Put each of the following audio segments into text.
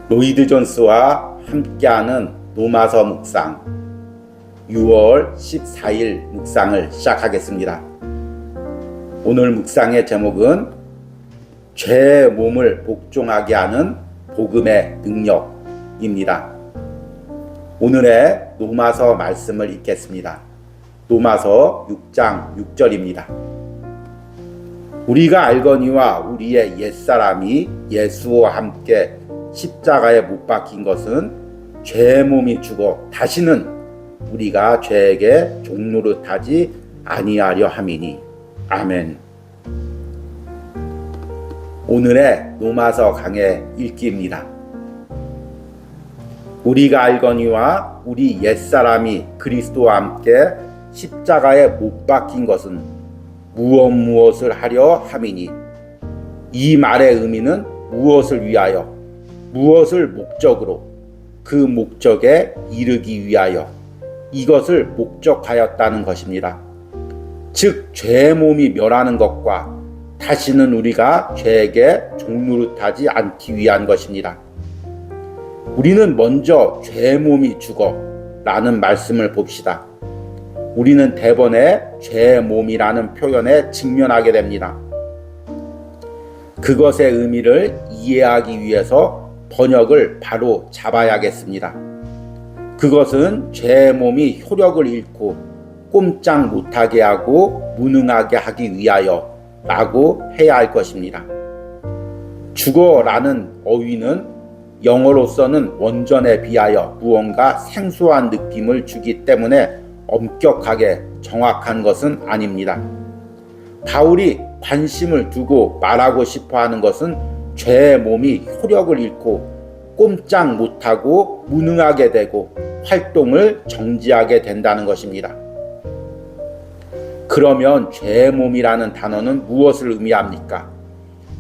로이드 존스와 함께하는 로마서 묵상 6월 14일 묵상을 시작하겠습니다. 오늘 묵상의 제목은 죄의 몸을 복종하게 하는 복음의 능력입니다. 오늘의 로마서 말씀을 읽겠습니다. 로마서 6장 6절입니다. 우리가 알거니와 우리의 옛사람이 예수와 함께 십자가에 못 박힌 것은 죄의 몸이 죽어 다시는 우리가 죄에게 종노릇하지 아니하려 함이니. 아멘. 오늘의 로마서 강의 읽기입니다. 우리가 알거니와 우리 옛사람이 그리스도와 함께 십자가에 못 박힌 것은 무엇을 하려 함이니. 이 말의 의미는 무엇을 위하여, 무엇을 목적으로, 그 목적에 이르기 위하여 이것을 목적하였다는 것입니다. 즉 죄의 몸이 멸하는 것과 다시는 우리가 죄에게 종노릇하지 않기 위한 것입니다. 우리는 먼저 죄의 몸이 죽어 라는 말씀을 봅시다. 우리는 대번에 죄의 몸이라는 표현에 직면하게 됩니다. 그것의 의미를 이해하기 위해서 번역을 바로 잡아야겠습니다. 그것은 죄의 몸이 효력을 잃고 꼼짝 못하게 하고 무능하게 하기 위하여 라고 해야 할 것입니다. 죽어라는 어휘는 영어로서는 원전에 비하여 무언가 생소한 느낌을 주기 때문에 엄격하게 정확한 것은 아닙니다. 바울이 관심을 두고 말하고 싶어 하는 것은 죄의 몸이 효력을 잃고 꼼짝 못하고 무능하게 되고 활동을 정지하게 된다는 것입니다. 그러면 죄의 몸이라는 단어는 무엇을 의미합니까?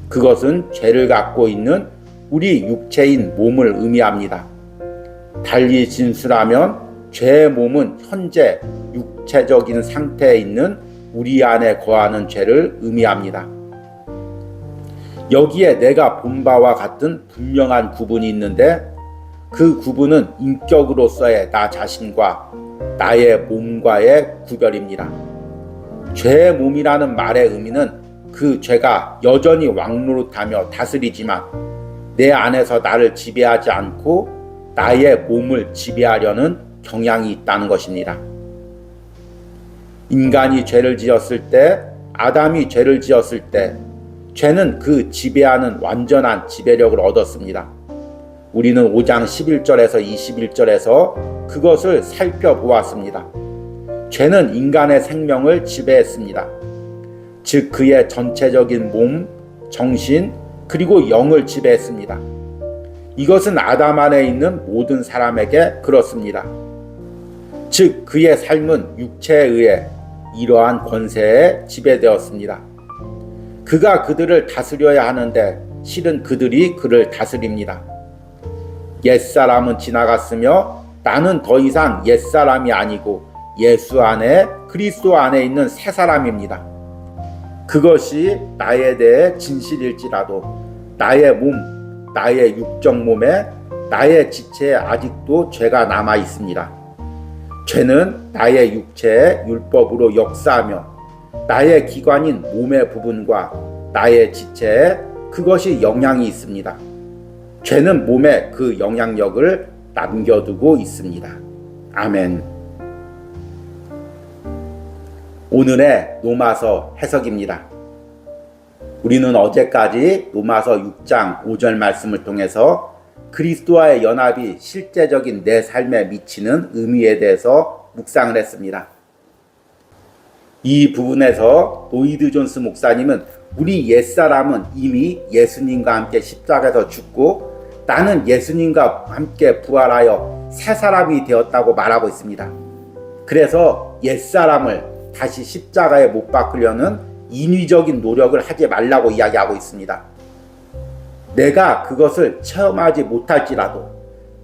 그것은 죄를 갖고 있는 우리 육체인 몸을 의미합니다. 달리 진술하면 죄의 몸은 현재 육체적인 상태에 있는 우리 안에 거하는 죄를 의미합니다. 여기에 내가 본 바와 같은 분명한 구분이 있는데 그 구분은 인격으로서의 나 자신과 나의 몸과의 구별입니다. 죄의 몸이라는 말의 의미는 그 죄가 여전히 왕노릇하며 다스리지만 내 안에서 나를 지배하지 않고 나의 몸을 지배하려는 경향이 있다는 것입니다. 인간이 죄를 지었을 때, 아담이 죄를 지었을 때 죄는 그 지배하는 완전한 지배력을 얻었습니다. 우리는 5장 11절에서 21절에서 그것을 살펴보았습니다. 죄는 인간의 생명을 지배했습니다. 즉 그의 전체적인 몸, 정신, 그리고 영을 지배했습니다. 이것은 아담 안에 있는 모든 사람에게 그렇습니다. 즉 그의 삶은 육체에 의해 이러한 권세에 지배되었습니다. 그가 그들을 다스려야 하는데 실은 그들이 그를 다스립니다. 옛사람은 지나갔으며 나는 더 이상 옛사람이 아니고 예수 안에 그리스도 안에 있는 새 사람입니다. 그것이 나에 대해 진실일지라도 나의 몸, 나의 육적 몸에, 나의 지체에 아직도 죄가 남아 있습니다. 죄는 나의 육체에 율법으로 역사하며 나의 기관인 몸의 부분과 나의 지체에 그것이 영향이 있습니다. 죄는 몸에 그 영향력을 남겨두고 있습니다. 아멘. 오늘의 로마서 해석입니다. 우리는 어제까지 로마서 6장 5절 말씀을 통해서 그리스도와의 연합이 실제적인 내 삶에 미치는 의미에 대해서 묵상을 했습니다. 이 부분에서 로이드 존스 목사님은 우리 옛사람은 이미 예수님과 함께 십자가에서 죽고 나는 예수님과 함께 부활하여 새 사람이 되었다고 말하고 있습니다. 그래서 옛사람을 다시 십자가에 못 박으려는 인위적인 노력을 하지 말라고 이야기하고 있습니다. 내가 그것을 체험하지 못할지라도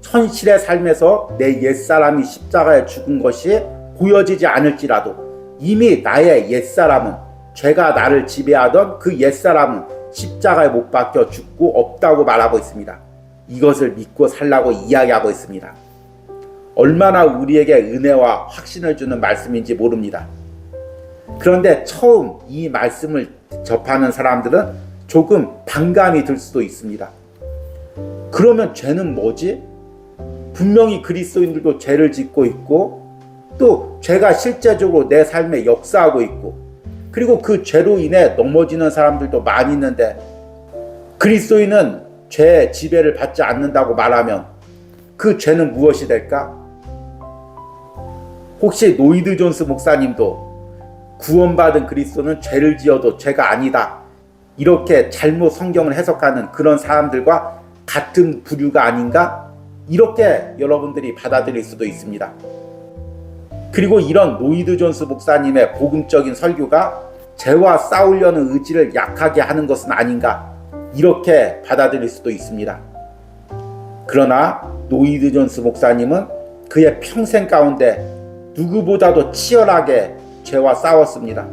현실의 삶에서 내 옛사람이 십자가에 죽은 것이 보여지지 않을지라도 이미 나의 옛사람은, 죄가 나를 지배하던 그 옛사람은 십자가에 못 박혀 죽고 없다고 말하고 있습니다. 이것을 믿고 살라고 이야기하고 있습니다. 얼마나 우리에게 은혜와 확신을 주는 말씀인지 모릅니다. 그런데 처음 이 말씀을 접하는 사람들은 조금 반감이 들 수도 있습니다. 그러면 죄는 뭐지? 분명히 그리스도인들도 죄를 짓고 있고 또 죄가 실제적으로 내 삶에 역사하고 있고 그리고 그 죄로 인해 넘어지는 사람들도 많이 있는데 그리스도인은 죄의 지배를 받지 않는다고 말하면 그 죄는 무엇이 될까? 혹시 노이드 존스 목사님도 구원받은 그리스도는 죄를 지어도 죄가 아니다 이렇게 잘못 성경을 해석하는 그런 사람들과 같은 부류가 아닌가? 이렇게 여러분들이 받아들일 수도 있습니다. 그리고 이런 노이드 존스 목사님의 복음적인 설교가 죄와 싸우려는 의지를 약하게 하는 것은 아닌가? 이렇게 받아들일 수도 있습니다. 그러나 노이드 존스 목사님은 그의 평생 가운데 누구보다도 치열하게 죄와 싸웠습니다.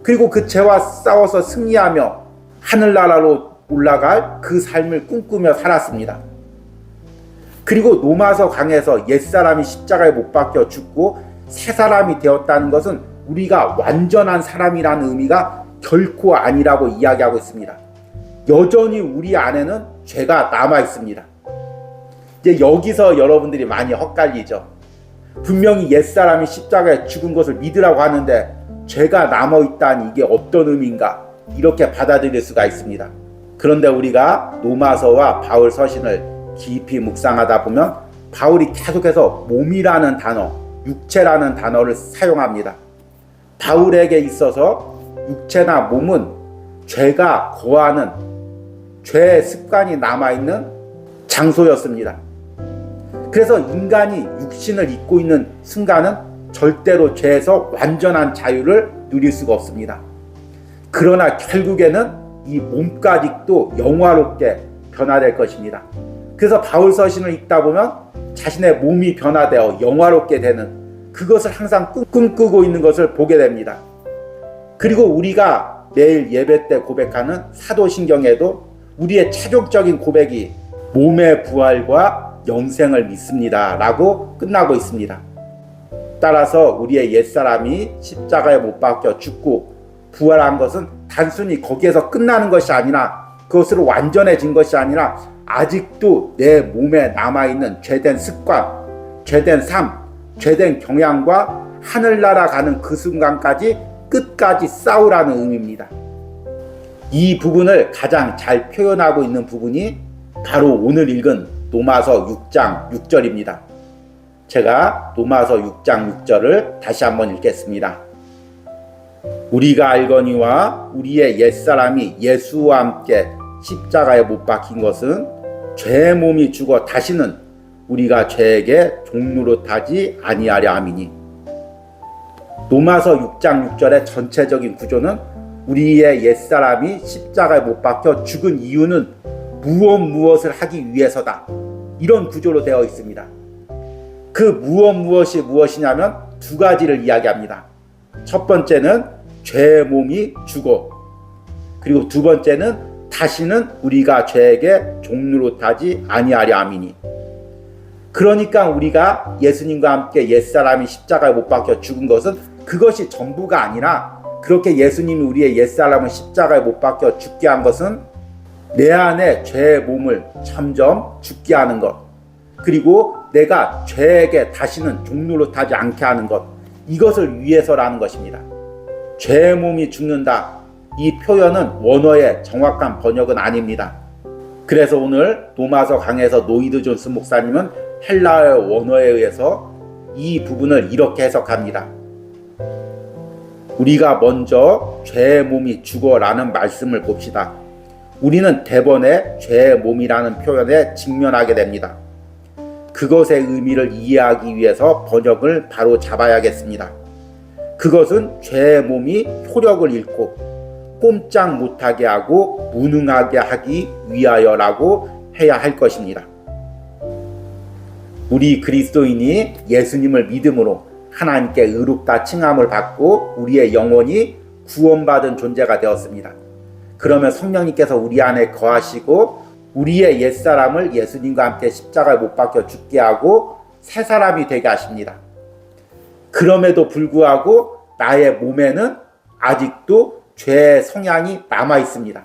그리고 그 죄와 싸워서 승리하며 하늘나라로 올라갈 그 삶을 꿈꾸며 살았습니다. 그리고 로마서 강에서 옛사람이 십자가에 못 박혀 죽고 새 사람이 되었다는 것은 우리가 완전한 사람이라는 의미가 결코 아니라고 이야기하고 있습니다. 여전히 우리 안에는 죄가 남아 있습니다. 이제 여기서 여러분들이 많이 헛갈리죠. 분명히 옛사람이 십자가에 죽은 것을 믿으라고 하는데 죄가 남아있다니 이게 어떤 의미인가 이렇게 받아들일 수가 있습니다. 그런데 우리가 로마서와 바울 서신을 깊이 묵상하다 보면 바울이 계속해서 몸이라는 단어, 육체라는 단어를 사용합니다. 바울에게 있어서 육체나 몸은 죄가 거하는 죄의 습관이 남아있는 장소였습니다. 그래서 인간이 육신을 입고 있는 순간은 절대로 죄에서 완전한 자유를 누릴 수가 없습니다. 그러나 결국에는 이 몸까지도 영화롭게 변화될 것입니다. 그래서 바울 서신을 읽다 보면 자신의 몸이 변화되어 영화롭게 되는 그것을 항상 꿈꾸고 있는 것을 보게 됩니다. 그리고 우리가 매일 예배 때 고백하는 사도신경에도 우리의 최종적인 고백이 몸의 부활과 영생을 믿습니다 라고 끝나고 있습니다. 따라서 우리의 옛사람이 십자가에 못 박혀 죽고 부활한 것은 단순히 거기에서 끝나는 것이 아니라 그것으로 완전해진 것이 아니라 아직도 내 몸에 남아있는 죄된 습관, 죄된 삶, 죄된 경향과 하늘나라 가는 그 순간까지 끝까지 싸우라는 의미입니다. 이 부분을 가장 잘 표현하고 있는 부분이 바로 오늘 읽은 로마서 6장 6절입니다. 제가 로마서 6장 6절을 다시 한번 읽겠습니다. 우리가 알거니와 우리의 옛사람이 예수와 함께 십자가에 못 박힌 것은 죄의 몸이 죽어 다시는 우리가 죄에게 종노릇하지 아니하려 함이니. 로마서 6장 6절의 전체적인 구조는 우리의 옛사람이 십자가에 못 박혀 죽은 이유는 무엇을 하기 위해서다. 이런 구조로 되어 있습니다. 그 무엇이 무엇이냐면 두 가지를 이야기합니다. 첫 번째는 죄의 몸이 죽어, 그리고 두 번째는 다시는 우리가 죄에게 종노릇하지 아니하려 함이니. 그러니까 우리가 예수님과 함께 옛사람이 십자가에 못 박혀 죽은 것은 그것이 전부가 아니라, 그렇게 예수님이 우리의 옛사람을 십자가에 못 박혀 죽게 한 것은 내 안에 죄의 몸을 점점 죽게 하는 것, 그리고 내가 죄에게 다시는 종노릇하지 않게 하는 것, 이것을 위해서라는 것입니다. 죄의 몸이 죽는다, 이 표현은 원어의 정확한 번역은 아닙니다. 그래서 오늘 로마서 강에서 노이드 존스 목사님은 헬라어 원어에 의해서 이 부분을 이렇게 해석합니다. 우리가 먼저 죄의 몸이 죽어라는 말씀을 봅시다. 우리는 대번에 죄의 몸이라는 표현에 직면하게 됩니다. 그것의 의미를 이해하기 위해서 번역을 바로 잡아야겠습니다. 그것은 죄의 몸이 효력을 잃고 꼼짝 못하게 하고 무능하게 하기 위하여라고 해야 할 것입니다. 우리 그리스도인이 예수님을 믿음으로 하나님께 의롭다 칭함을 받고 우리의 영혼이 구원받은 존재가 되었습니다. 그러면 성령님께서 우리 안에 거하시고 우리의 옛사람을 예수님과 함께 십자가에 못 박혀 죽게 하고 새 사람이 되게 하십니다. 그럼에도 불구하고 나의 몸에는 아직도 죄의 성향이 남아 있습니다.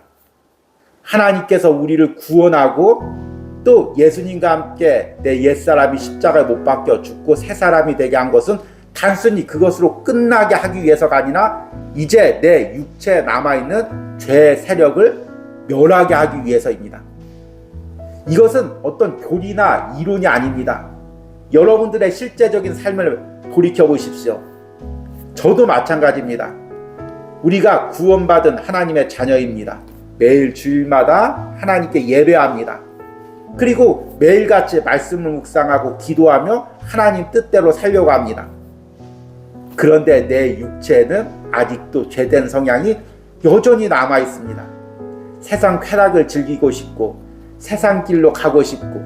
하나님께서 우리를 구원하고 또 예수님과 함께 내 옛사람이 십자가에 못 박혀 죽고 새 사람이 되게 한 것은 단순히 그것으로 끝나게 하기 위해서가 아니라 이제 내 육체에 남아있는 죄의 세력을 멸하게 하기 위해서입니다. 이것은 어떤 교리나 이론이 아닙니다. 여러분들의 실제적인 삶을 돌이켜 보십시오. 저도 마찬가지입니다. 우리가 구원받은 하나님의 자녀입니다. 매일 주일마다 하나님께 예배합니다. 그리고 매일같이 말씀을 묵상하고 기도하며 하나님 뜻대로 살려고 합니다. 그런데 내 육체에는 아직도 죄된 성향이 여전히 남아 있습니다. 세상 쾌락을 즐기고 싶고 세상 길로 가고 싶고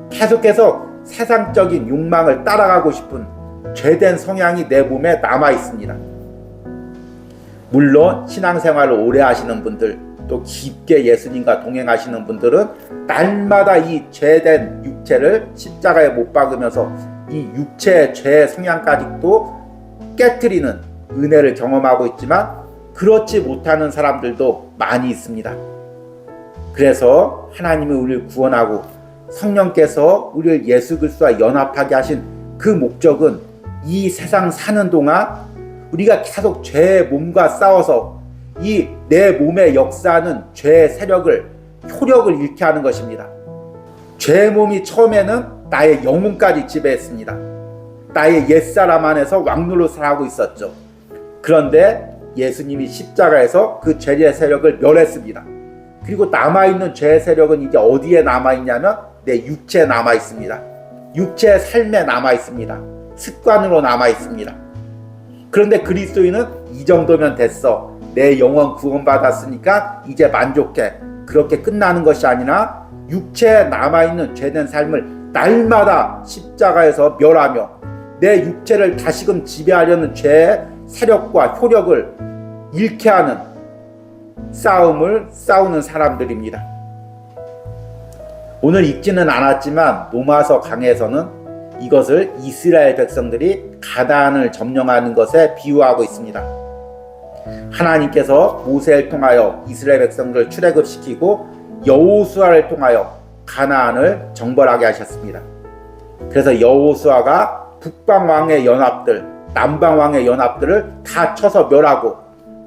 계속해서 세상적인 욕망을 따라가고 싶은 죄된 성향이 내 몸에 남아 있습니다. 물론 신앙생활을 오래 하시는 분들, 또 깊게 예수님과 동행하시는 분들은 날마다 이 죄된 육체를 십자가에 못 박으면서 이 육체의 죄의 성향까지도 깨트리는 은혜를 경험하고 있지만 그렇지 못하는 사람들도 많이 있습니다. 그래서 하나님이 우리를 구원하고 성령께서 우리를 예수 그리스도와 연합하게 하신 그 목적은 이 세상 사는 동안 우리가 계속 죄의 몸과 싸워서 이 내 몸에 역사하는 죄의 세력을 효력을 잃게 하는 것입니다. 죄의 몸이 처음에는 나의 영혼까지 지배했습니다. 나의 옛사람 안에서 왕노릇을 하고 있었죠. 그런데 예수님이 십자가에서 그 죄의 세력을 멸했습니다. 그리고 남아있는 죄의 세력은 이제 어디에 남아있냐면 내 육체에 남아있습니다. 육체의 삶에 남아있습니다. 습관으로 남아있습니다. 그런데 그리스도인은 이 정도면 됐어. 내 영혼 구원받았으니까 이제 만족해. 그렇게 끝나는 것이 아니라 육체에 남아있는 죄된 삶을 날마다 십자가에서 멸하며 내 육체를 다시금 지배하려는 죄의 세력과 효력을 잃게 하는 싸움을 싸우는 사람들입니다. 오늘 읽지는 않았지만 로마서 강해에서는 이것을 이스라엘 백성들이 가나안을 점령하는 것에 비유하고 있습니다. 하나님께서 모세를 통하여 이스라엘 백성들을 출애굽시키고 여호수아를 통하여 가나안을 정벌하게 하셨습니다. 그래서 여호수아가 북방 왕의 연합들, 남방 왕의 연합들을 다 쳐서 멸하고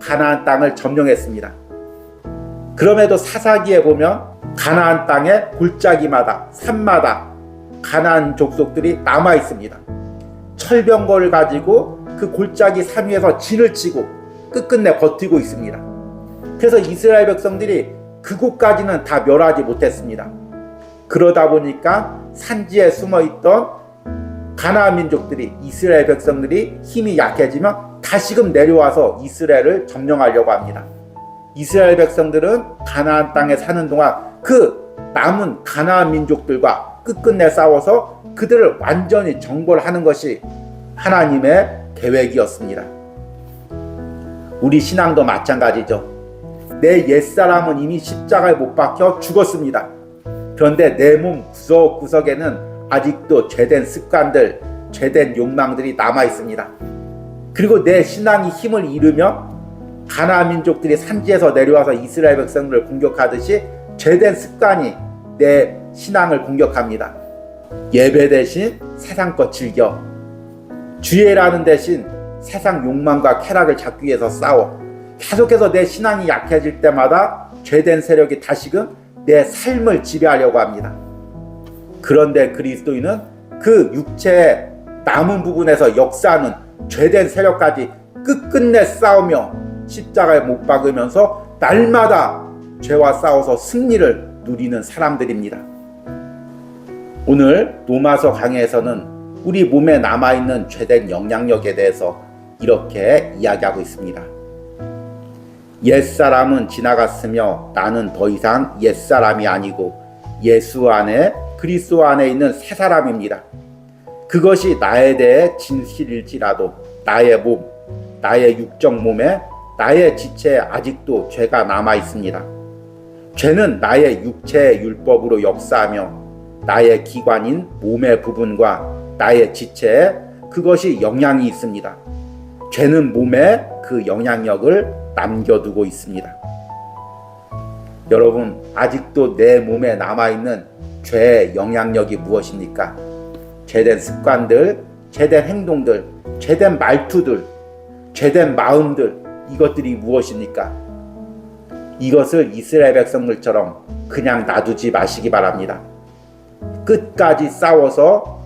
가나안 땅을 점령했습니다. 그럼에도 사사기에 보면 가나안 땅의 골짜기마다 산마다 가나안 족속들이 남아 있습니다. 철병거를 가지고 그 골짜기 산 위에서 진을 치고 끝끝내 버티고 있습니다. 그래서 이스라엘 백성들이 그곳까지는 다 멸하지 못했습니다. 그러다 보니까 산지에 숨어있던 가나안 민족들이 이스라엘 백성들이 힘이 약해지면 다시금 내려와서 이스라엘을 점령하려고 합니다. 이스라엘 백성들은 가나안 땅에 사는 동안 그 남은 가나안 민족들과 끝끝내 싸워서 그들을 완전히 정벌하는 것이 하나님의 계획이었습니다. 우리 신앙도 마찬가지죠. 내 옛사람은 이미 십자가에 못 박혀 죽었습니다. 그런데 내 몸 구석구석에는 아직도 죄된 습관들, 죄된 욕망들이 남아 있습니다. 그리고 내 신앙이 힘을 잃으며 가나안 민족들이 산지에서 내려와서 이스라엘 백성들을 공격하듯이 죄된 습관이 내 신앙을 공격합니다. 예배 대신 세상 것 즐겨, 주예라는 대신 세상 욕망과 쾌락을 잡기 위해서 싸워. 계속해서 내 신앙이 약해질 때마다 죄된 세력이 다시금 내 삶을 지배하려고 합니다. 그런데 그리스도인은 그 육체의 남은 부분에서 역사하는 죄된 세력까지 끝끝내 싸우며 십자가에 못 박으면서 날마다 죄와 싸워서 승리를 누리는 사람들입니다. 오늘 로마서 강해에서는 우리 몸에 남아있는 죄된 영향력에 대해서 이렇게 이야기하고 있습니다. 옛사람은 지나갔으며 나는 더 이상 옛사람이 아니고 예수 안에 그리스도 안에 있는 새 사람입니다. 그것이 나에 대해 진실일지라도 나의 몸, 나의 육적 몸에 나의 지체에 아직도 죄가 남아 있습니다. 죄는 나의 육체의 율법으로 역사하며 나의 기관인 몸의 부분과 나의 지체에 그것이 영향이 있습니다. 죄는 몸에 그 영향력을 남겨두고 있습니다. 여러분, 아직도 내 몸에 남아있는 죄의 영향력이 무엇입니까? 죄된 습관들, 죄된 행동들, 죄된 말투들, 죄된 마음들, 이것들이 무엇입니까? 이것을 이스라엘 백성들처럼 그냥 놔두지 마시기 바랍니다. 끝까지 싸워서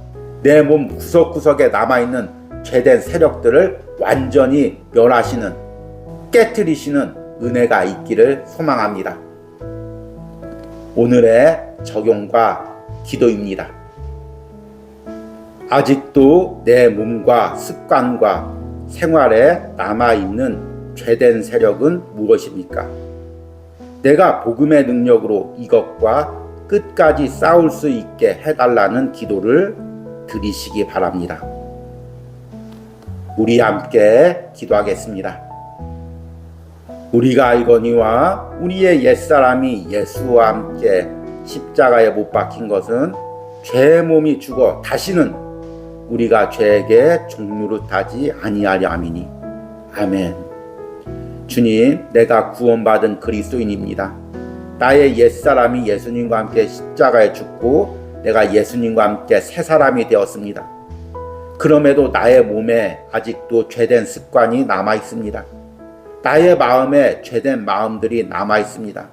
내 몸 구석구석에 남아있는 죄된 세력들을 완전히 멸하시는, 깨트리시는 은혜가 있기를 소망합니다. 오늘의 적용과 기도입니다. 아직도 내 몸과 습관과 생활에 남아있는 죄된 세력은 무엇입니까? 내가 복음의 능력으로 이것과 끝까지 싸울 수 있게 해달라는 기도를 드리시기 바랍니다. 우리 함께 기도하겠습니다. 우리가 알거니와 우리의 옛사람이 예수와 함께 십자가에 못 박힌 것은 죄의 몸이 죽어 다시는 우리가 죄에게 종노릇하지 아니하려 함이니. 아멘. 주님, 내가 구원받은 그리스도인입니다. 나의 옛사람이 예수님과 함께 십자가에 죽고 내가 예수님과 함께 새 사람이 되었습니다. 그럼에도 나의 몸에 아직도 죄된 습관이 남아 있습니다. 나의 마음에 죄된 마음들이 남아 있습니다.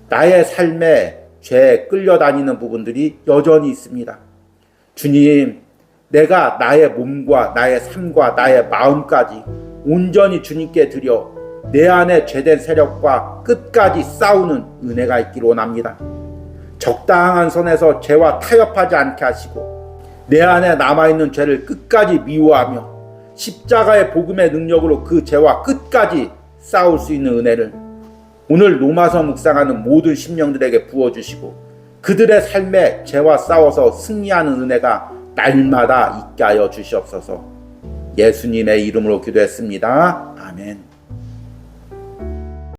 나의 삶에 죄에 끌려다니는 부분들이 여전히 있습니다. 주님, 내가 나의 몸과 나의 삶과 나의 마음까지 온전히 주님께 드려 내 안에 죄된 세력과 끝까지 싸우는 은혜가 있기를 원합니다. 적당한 선에서 죄와 타협하지 않게 하시고 내 안에 남아있는 죄를 끝까지 미워하며 십자가의 복음의 능력으로 그 죄와 끝까지 싸울 수 있는 은혜를 오늘 로마서 묵상하는 모든 심령들에게 부어주시고 그들의 삶에 죄와 싸워서 승리하는 은혜가 날마다 있게 하여 주시옵소서. 예수님의 이름으로 기도했습니다. 아멘.